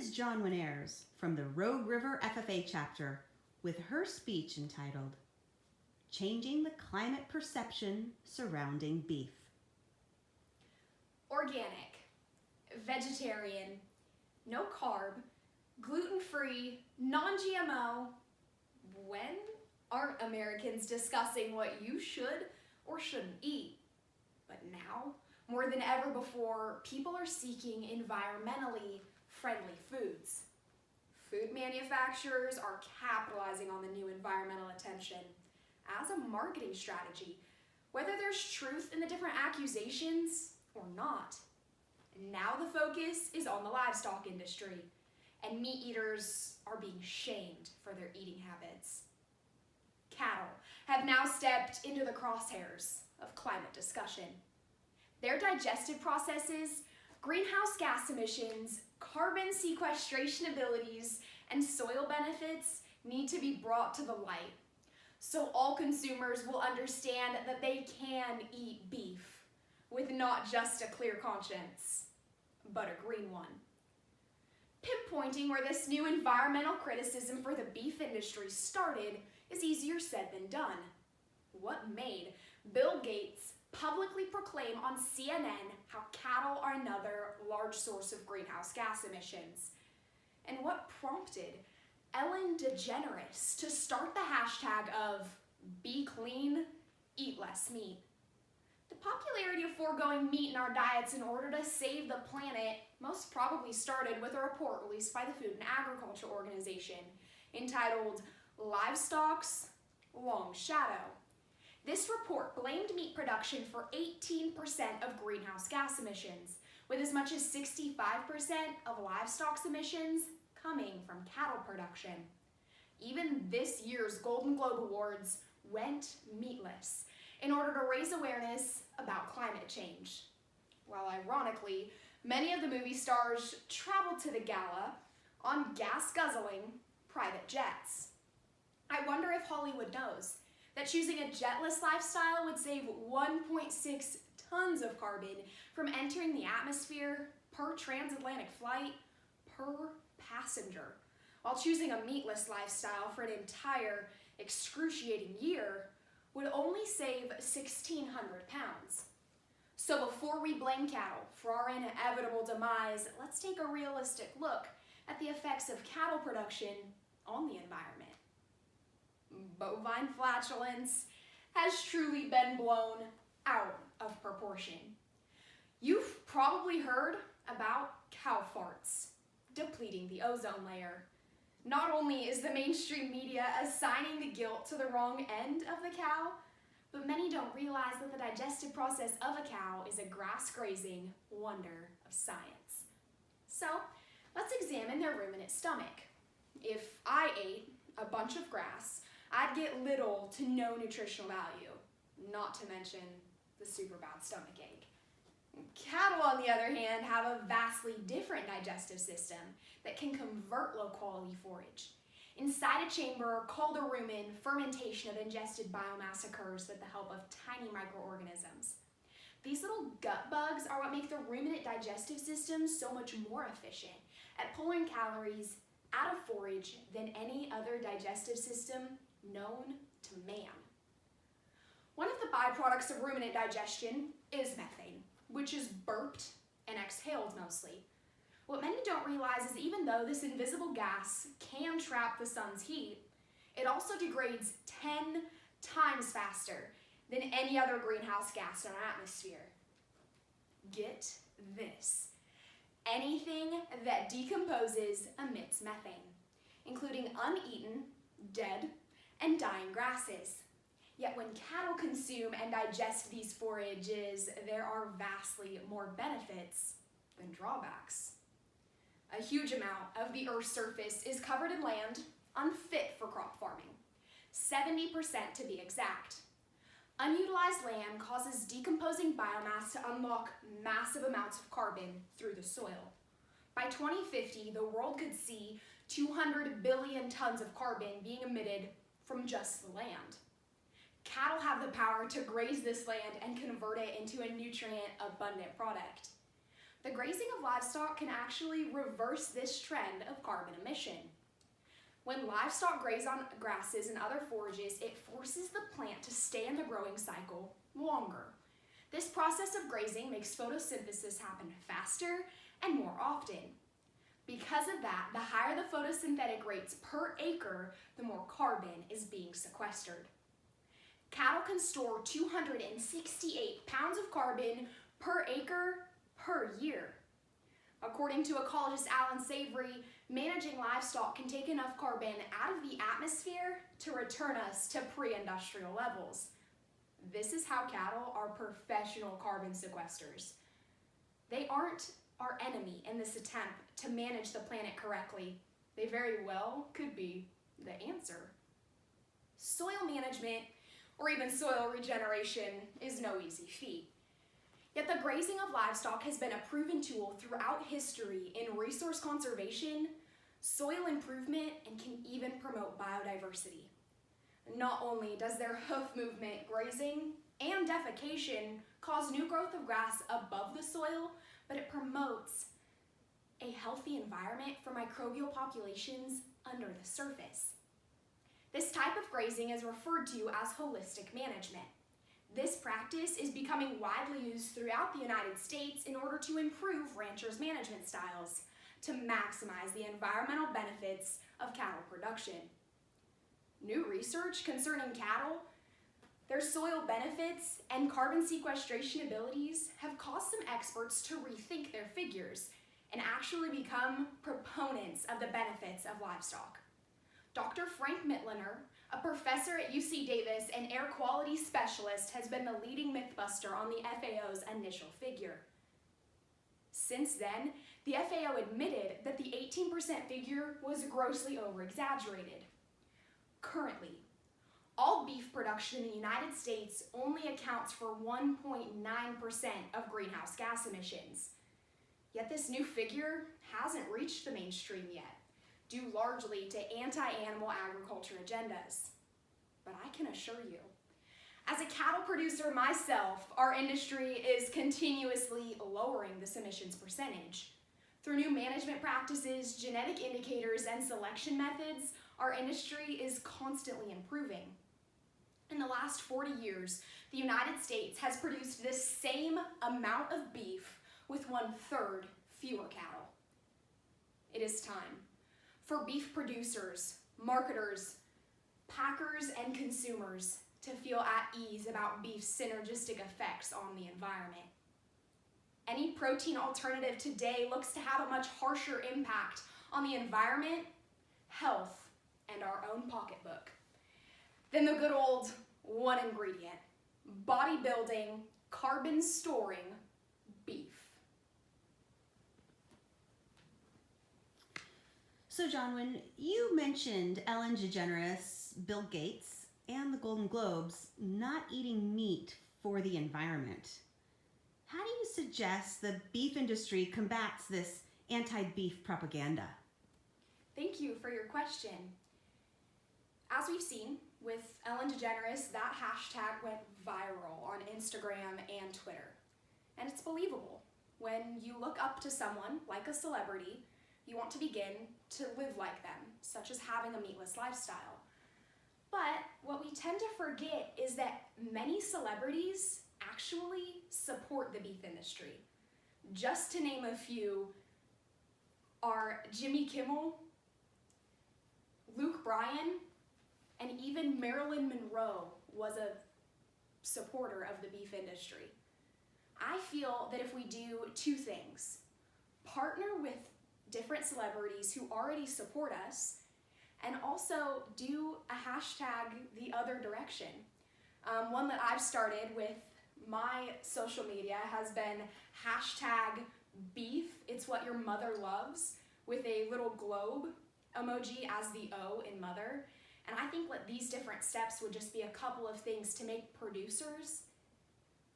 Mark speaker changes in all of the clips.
Speaker 1: is Jonwyn Ayres from the Rogue River FFA chapter with her speech entitled, Changing the Climate Perception Surrounding Beef.
Speaker 2: Organic, vegetarian, no carb, gluten-free, non-GMO. When aren't Americans discussing what you should or shouldn't eat? But now, more than ever before, people are seeking environmentally friendly foods. Food manufacturers are capitalizing on the new environmental attention as a marketing strategy, whether there's truth in the different accusations or not. And now the focus is on the livestock industry, and meat eaters are being shamed for their eating habits. Cattle have now stepped into the crosshairs of climate discussion. Their digestive processes, greenhouse gas emissions, carbon sequestration abilities, and soil benefits need to be brought to the light so all consumers will understand that they can eat beef with not just a clear conscience, but a green one. Pinpointing where this new environmental criticism for the beef industry started is easier said than done. What made Bill Gates publicly proclaim on CNN how cattle are another large source of greenhouse gas emissions? And what prompted Ellen DeGeneres to start the hashtag of Be Clean, Eat Less Meat? The popularity of foregoing meat in our diets in order to save the planet most probably started with a report released by the Food and Agriculture Organization entitled Livestock's Long Shadow. This report blamed meat production for 18% of greenhouse gas emissions, with as much as 65% of livestock's emissions coming from cattle production. Even this year's Golden Globe Awards went meatless in order to raise awareness about climate change. While ironically, many of the movie stars traveled to the gala on gas-guzzling private jets. I wonder if Hollywood knows that choosing a jetless lifestyle would save 1.6 tons of carbon from entering the atmosphere per transatlantic flight per passenger, while choosing a meatless lifestyle for an entire excruciating year would only save 1,600 pounds. So before we blame cattle for our inevitable demise, let's take a realistic look at the effects of cattle production on the environment. Bovine flatulence has truly been blown out of proportion. You've probably heard about cow farts depleting the ozone layer. Not only is the mainstream media assigning the guilt to the wrong end of the cow, but many don't realize that the digestive process of a cow is a grass-grazing wonder of science. So, let's examine their ruminant stomach. If I ate a bunch of grass, I'd get little to no nutritional value, not to mention the super bad stomachache. Cattle, on the other hand, have a vastly different digestive system that can convert low-quality forage. Inside a chamber called a rumen, fermentation of ingested biomass occurs with the help of tiny microorganisms. These little gut bugs are what make the ruminant digestive system so much more efficient at pulling calories out of forage than any other digestive system known to man. One of the byproducts of ruminant digestion is methane, which is burped and exhaled mostly. What many don't realize is even though this invisible gas can trap the sun's heat, it also degrades 10 times faster than any other greenhouse gas in our atmosphere. Get this. Anything that decomposes emits methane, including uneaten, dead, and dying grasses. Yet when cattle consume and digest these forages, there are vastly more benefits than drawbacks. A huge amount of the Earth's surface is covered in land unfit for crop farming, 70% to be exact. Unutilized land causes decomposing biomass to unlock massive amounts of carbon through the soil. By 2050, the world could see 200 billion tons of carbon being emitted from just the land. Cattle have the power to graze this land and convert it into a nutrient-abundant product. the grazing of livestock can actually reverse this trend of carbon emission. When livestock graze on grasses and other forages, it forces the plant to stay in the growing cycle longer. This process of grazing makes photosynthesis happen faster and more often. Because of that, the higher the photosynthetic rates per acre, the more carbon is being sequestered. Cattle can store 268 pounds of carbon per acre per year. According to ecologist Alan Savory, managing livestock can take enough carbon out of the atmosphere to return us to pre-industrial levels. This is how cattle are professional carbon sequesters. They aren't our enemy in this attempt to manage the planet correctly. They very well could be the answer. Soil management, or even soil regeneration, is no easy feat. Yet the grazing of livestock has been a proven tool throughout history in resource conservation, soil improvement, and can even promote biodiversity. Not only does their hoof movement, grazing, and defecation cause new growth of grass above the soil, but it promotes a healthy environment for microbial populations under the surface. This type of grazing is referred to as holistic management. This practice is becoming widely used throughout the United States in order to improve ranchers' management styles to maximize the environmental benefits of cattle production. New research concerning cattle, their soil benefits, and carbon sequestration abilities have caused some experts to rethink their figures and actually become proponents of the benefits of livestock. Dr. Frank Mittlener, a professor at UC Davis and air quality specialist, has been the leading mythbuster on the FAO's initial figure. Since then, the FAO admitted that the 18% figure was grossly over-exaggerated. Currently, all beef production in the United States only accounts for 1.9% of greenhouse gas emissions. Yet this new figure hasn't reached the mainstream yet, due largely to anti-animal agriculture agendas. But I can assure you, as a cattle producer myself, our industry is continuously lowering this emissions percentage. Through new management practices, genetic indicators, and selection methods, our industry is constantly improving. In the last 40 years, the United States has produced the same amount of beef with 1/3 fewer cattle. It is time for beef producers, marketers, packers, and consumers to feel at ease about beef's synergistic effects on the environment. Any protein alternative today looks to have a much harsher impact on the environment, health, and our own pocketbook than the good old one ingredient, bodybuilding, carbon storing beef.
Speaker 1: So, Jonwyn, you mentioned Ellen DeGeneres, Bill Gates, and the Golden Globes not eating meat for the environment. How do you suggest the beef industry combats this anti-beef propaganda?
Speaker 2: Thank you for your question. As we've seen with Ellen DeGeneres, that hashtag went viral on Instagram and Twitter. And it's believable. When you look up to someone like a celebrity, you want to begin to live like them, such as having a meatless lifestyle. But what we tend to forget is that many celebrities actually support the beef industry. Just to name a few are Jimmy Kimmel, Luke Bryan, and even Marilyn Monroe was a supporter of the beef industry. I feel that if we do two things, partner with different celebrities who already support us, and also do a hashtag the other direction. One that I've started with my social media has been hashtag beef, it's what your mother loves, with a little globe emoji as the O in mother. And I think that these different steps would just be a couple of things to make producers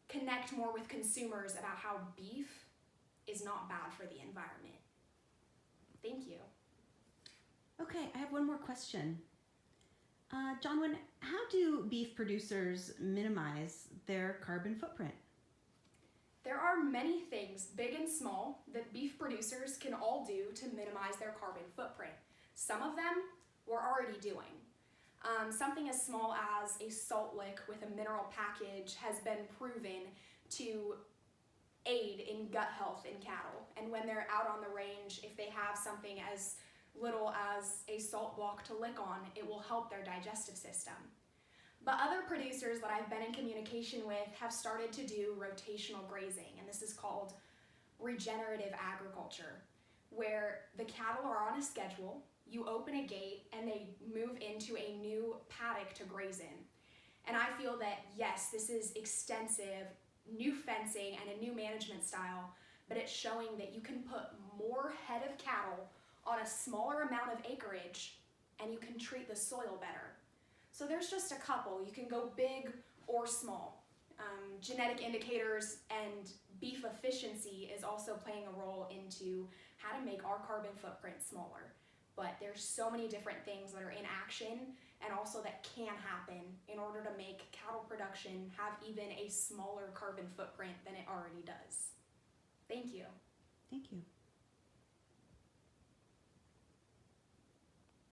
Speaker 2: connect more with consumers about how beef is not bad for the environment. Thank you.
Speaker 1: Okay, I have one more question. Jonwyn, how do beef producers minimize their carbon footprint?
Speaker 2: There are many things, big and small, that beef producers can all do to minimize their carbon footprint. Some of them we're already doing. Something as small as a salt lick with a mineral package has been proven to aid in gut health in cattle. And when they're out on the range, if they have something as little as a salt block to lick on, it will help their digestive system. But other producers that I've been in communication with have started to do rotational grazing, and this is called regenerative agriculture, where the cattle are on a schedule, you open a gate, and they move into a new paddock to graze in. And I feel that, yes, this is extensive, new fencing and a new management style, but it's showing that you can put more head of cattle on a smaller amount of acreage, and you can treat the soil better. So there's just a couple. You can go big or small. Genetic indicators and beef efficiency is also playing a role into how to make our carbon footprint smaller. But there's so many different things that are in action and also that can happen in order to make cattle production have even a smaller carbon footprint than it already does. Thank you.
Speaker 1: Thank you.